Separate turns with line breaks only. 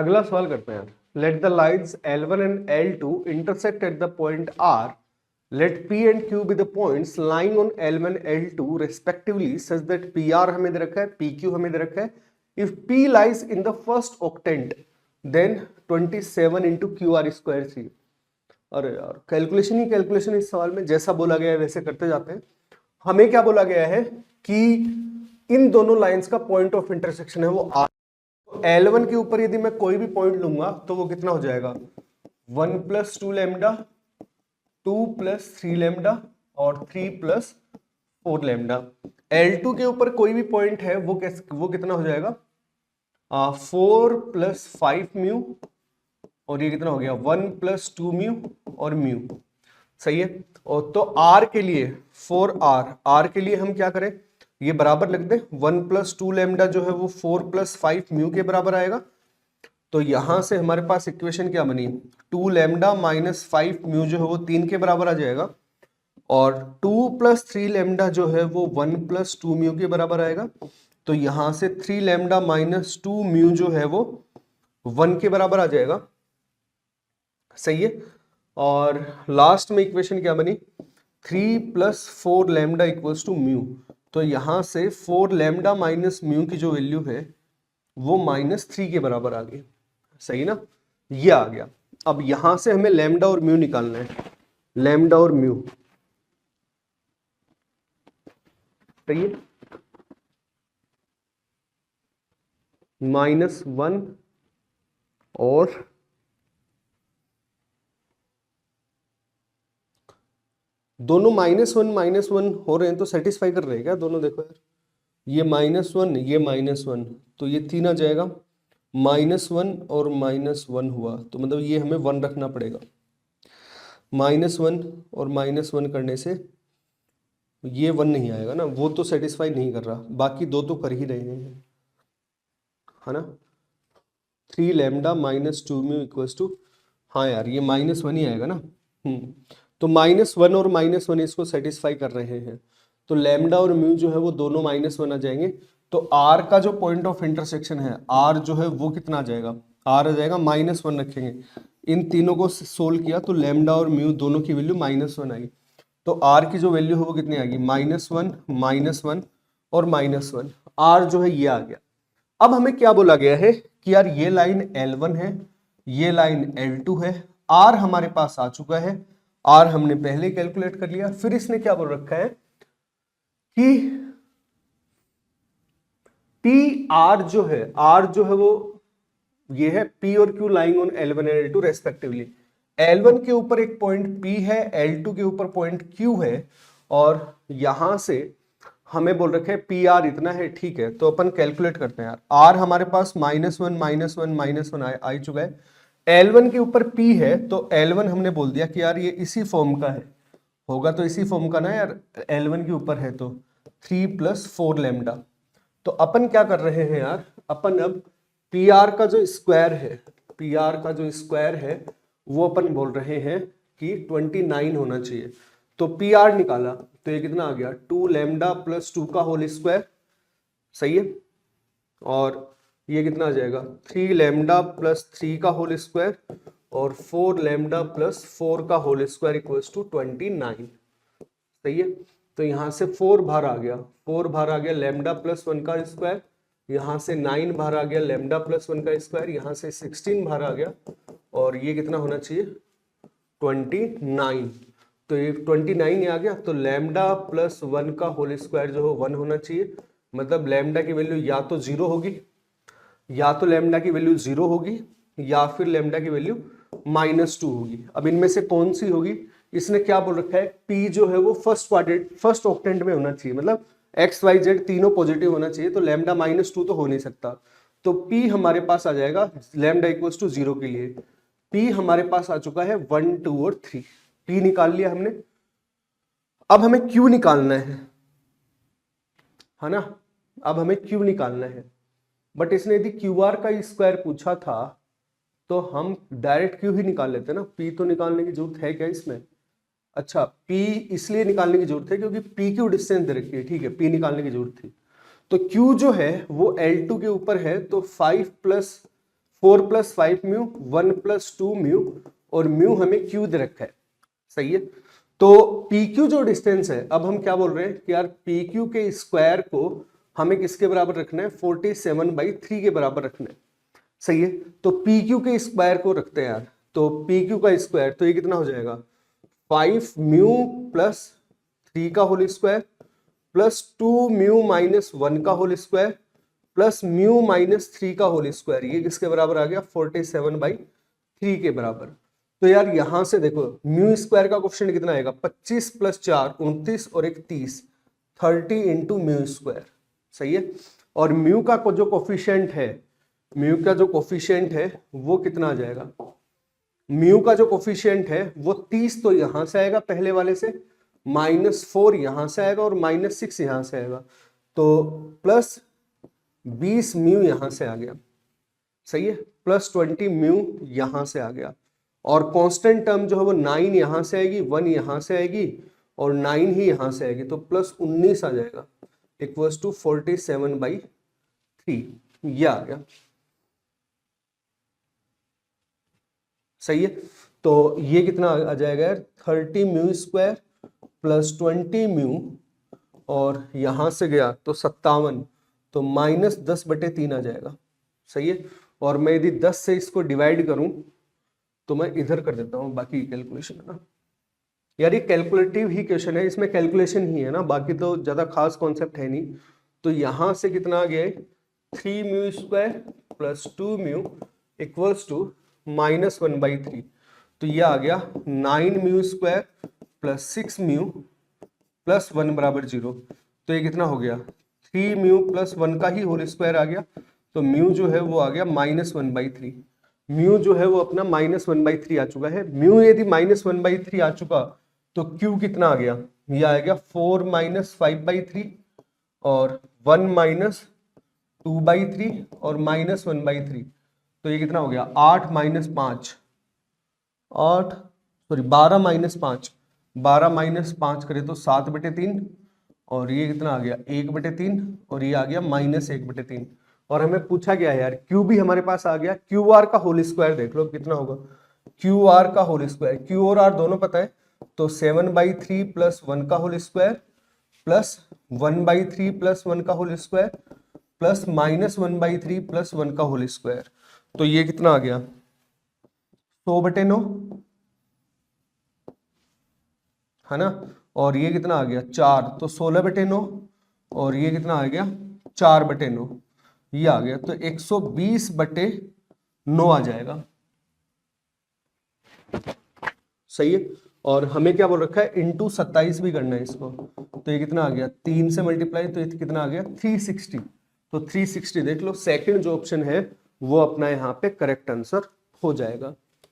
अगला सवाल करते हैं। Let the lines L1 and L2 intersect at the point R. Let P and Q be the points lying on L1 L2 respectively such that PR हमें दे रखा है, PQ हमें दे रखा है. If P lies in the first octant, then 27 into QR square C. अरे यार calculation ही calculation इस सवाल में, जैसा बोला गया है वैसे करते जाते हैं। हमें क्या बोला गया है कि इन दोनों लाइंस का पॉइंट ऑफ इंटरसेक्शन है वो R. L1 के ऊपर यदि मैं कोई भी पॉइंट लूंगा तो वो कितना हो जाएगा 1 + 2 लैम्डा, 2 + 3 लैम्डा और 3 + 4 लैम्डा। L2 के ऊपर कोई भी पॉइंट है वो कितना हो जाएगा 4 + 5 म्यू और ये कितना हो गया 1 + 2 म्यू और म्यू। सही है। और तो R के लिए 4R के लिए हम क्या करें, ये बराबर लिख दे 1 + 2 लैम्डा जो है वो 4 + 5 म्यू के बराबर आएगा। तो यहां से हमारे पास इक्वेशन क्या बनी 2 लैम्डा - 5 म्यू जो है वो 3 के बराबर आ जाएगा और 2 + 3 लैम्डा जो है वो 1 + 2 म्यू के बराबर आएगा। तो यहां से 3 लैम्डा - 2 म्यू जो है वो 1 के बराबर आ जाएगा। सही है। और लास्ट में इक्वेशन क्या बनी 3 + 4 लैम्डा = म्यू। तो यहां से 4 लैम्डा - म्यू की जो वैल्यू है वो -3 के बराबर आ गई। सही ना, ये आ गया। अब यहां से हमें लैम्डा और म्यू निकालना है, लैम्डा और म्यू। सही है। -1 और दोनों -1 हो रहे हैं तो सेटिस्फाई कर रहे हैं क्या दोनों? देखो यार, ये -1 ये -1 तो ये 3 आ जाएगा, -1 और -1 हुआ तो मतलब ये हमें 1 रखना पड़ेगा। -1 और -1 करने से ये 1 नहीं आएगा ना, वो तो सेटिस्फाई नहीं कर रहा, बाकी दो तो कर ही रहे हैं, है ना। 3 लैम्डा -2 म्यू = हाँ यार ये -1 ही आएगा ना। तो -1 और -1 इसको सेटिस्फाई कर रहे हैं, तो लैम्डा और म्यू जो है वो दोनों -1 आ जाएंगे। तो R का जो पॉइंट ऑफ इंटरसेक्शन है R जो है वो कितना आ जाएगा, R आ जाएगा -1 रखेंगे। इन तीनों को सोल्व किया तो लैम्डा और म्यू दोनों की वैल्यू -1 आई। तो R की जो वैल्यू है वो कितनी आएगी -1 और -1। R जो है ये आ गया। अब हमें क्या बोला गया है कि यार ये लाइन L1 है, ये लाइन L2 है, R हमारे पास आ चुका है, R हमने पहले कैलकुलेट कर लिया। फिर इसने क्या बोल रखा है कि PR जो है, R जो है वो ये है P और Q lying on L1 and L2 respectively. L1 के ऊपर एक पॉइंट P है, L2 के ऊपर पॉइंट Q है और यहां से हमें बोल रखे हैं PR इतना है। ठीक है, तो अपन कैलकुलेट करते हैं यार। R हमारे पास -1 आ चुका है। L1 के ऊपर P है तो L1 हमने बोल दिया कि यार ये इसी फॉर्म का है, होगा तो इसी फॉर्म का ना यार, L1 के ऊपर है तो 3 + 4 लैम्डा। तो अपन क्या कर रहे हैं यार, अपन अब PR का जो स्क्वायर है, PR का जो स्क्वायर है वो अपन बोल रहे हैं कि 29 होना चाहिए। तो PR निकाला तो ये कितना आ गया 2 लैम्डा + 2 का होल स्क्वायर। सही है। और ये कितना आ जाएगा 3 लैम्डा + 3 का होल स्क्वायर और 4 लैम्डा + 4 का होल स्क्वायर = 29। सही है। तो यहां से 4 बाहर आ गया, 4 बाहर आ गया लैम्डा + 1 का स्क्वायर, यहां से 9 बाहर आ गया लैम्डा + 1 का स्क्वायर, यहां से 16 बाहर आ गया और ये कितना होना चाहिए 29। तो ये 29 आ गया तो लैम्डा + 1 का होल स्क्वायर जो है 1 होना चाहिए। मतलब लैम्डा की वैल्यू या तो 0 होगी, या तो लैम्डा की वैल्यू 0 होगी या फिर लैम्डा की वैल्यू -2 होगी। अब इनमें से कौन सी होगी? इसने क्या बोल रखा है P जो है वो फर्स्ट ऑक्टेंट में होना चाहिए, मतलब x y z तीनों पॉजिटिव होना चाहिए। तो लैम्डा -2 तो हो नहीं सकता, तो P हमारे पास आ जाएगा लैम्डा = 0 के लिए। P हमारे पास आ चुका है 1 2 और 3, P निकाल लिया हमने। अब हमें Q निकालना है ना, अब हमें Q निकालना है। बट इसने यदि QR का स्क्वायर पूछा था तो हम डायरेक्ट Q ही निकाल लेते ना, P तो निकालने की जरूरत है क्या इसमें? अच्छा, P इसलिए निकालने की जरूरत है क्योंकि PQ डिस्टेंस दे रखी है। ठीक है, P निकालने की जरूरत थी। तो Q जो है वो L2 के ऊपर है तो 5 + 4 + 5 म्यू, 1 + 2 म्यू, और म्यू हमें क्यू दे रखा है। सही है। तो पी क्यू जो डिस्टेंस है, अब हम क्या बोल रहे हैं कि यार पी क्यू के स्क्वायर को हमें किसके बराबर रखना है, 47/3 के बराबर रखना है। सही है। तो पी क्यू के स्क्वायर को रखते हैं यार, तो पी क्यू का स्क्वायर, तो ये कितना हो जाएगा, 5 म्यू + 3 का होल स्क्वायर प्लस 2 म्यू - 1 का होल स्क्वायर प्लस म्यू -3 का होल स्क्वायर, ये किसके बराबर आ गया, 47/3 के बराबर। तो यार यहां से देखो म्यू स्क्वायर का कोफिशिएंट कितना आएगा, 25 + 4 29 और 30 30 × म्यू स्क्वायर। सही है। और म्यू का जो कोफिशिएंट है, म्यू का जो कोफिशिएंट है वो कितना आ जाएगा, म्यू का जो कोफिशिएंट है वो 30 तो यहां से आएगा पहले वाले से, -4 यहां से आएगा और -6 यहां से आएगा, तो प्लस 20 म्यू यहां से आ गया। सही है। प्लस 20 म्यू यहां से आ गया, और कांस्टेंट टर्म जो है वो 9 यहां से आएगी, 1 यहां से आएगी और 9 ही यहां से आएगी, तो प्लस 19 आ जाएगा इक्वल्स टू 47/3, ये आ गया। सही है। तो ये कितना आ जाएगा यार, 30 म्यू स्क्वायर प्लस 20 म्यू, और यहां से गया तो 57, तो -10/3 आ जाएगा। सही है। और मैं यदि 10 से इसको डिवाइड करूं तो मैं इधर कर देता हूं बाकी कैलकुलेशन, है ना यार, ये कैलकुलेटिव ही क्वेश्चन है, इसमें कैलकुलेशन ही है ना, बाकी तो ज्यादा खास कॉन्सेप्ट है नहीं। तो यहां से कितना आ गया है, 3 mu square plus 2 mu equals to -1/3, तो ये आ गया 9 mu square plus 6 mu plus 1 = 0। तो ये कितना हो गया, 3 म्यू + 1 का ही होल स्क्वायर आ गया, तो म्यू जो है वो आ गया -1/3। म्यू जो है वो अपना -1/3 आ चुका है। म्यू यदि -1/3 आ चुका तो क्यू कितना आ गया, ये आ गया 4 - 5/3 और 1 - 2/3 और -1/3, तो ये कितना हो गया, 8 - 5 8 सॉरी 12 - 5, 12 - 5 करें तो 7/3, और ये कितना आ गया 1/3, और ये आ गया -1/3। और हमें पूछा गया है यार, क्यू भी हमारे पास आ गया, क्यू आर का होल स्क्वायर देख लो कितना होगा, क्यू आर का होल स्क्वायर, क्यू और आर दोनों पता है, तो 7/3 + 1 का होल स्क्वायर प्लस 1/3 + 1 का होल स्क्वायर प्लस -1/3 + 1 का होल स्क्वायर, तो ये कितना आ गया 100/9, है ना। और ये कितना आ गया 4, तो 16/9, और ये कितना आ गया 4/9, ये आ गया, तो 120/9 आ जाएगा। सही है। और हमें क्या बोल रखा है, इंटू 27 भी करना है इसको, तो ये कितना आ गया 3 से मल्टीप्लाई, तो ये कितना आ गया 360, तो 360 देख लो, सेकंड जो ऑप्शन है वो अपना यहाँ पे करेक्ट आंसर हो जाएगा।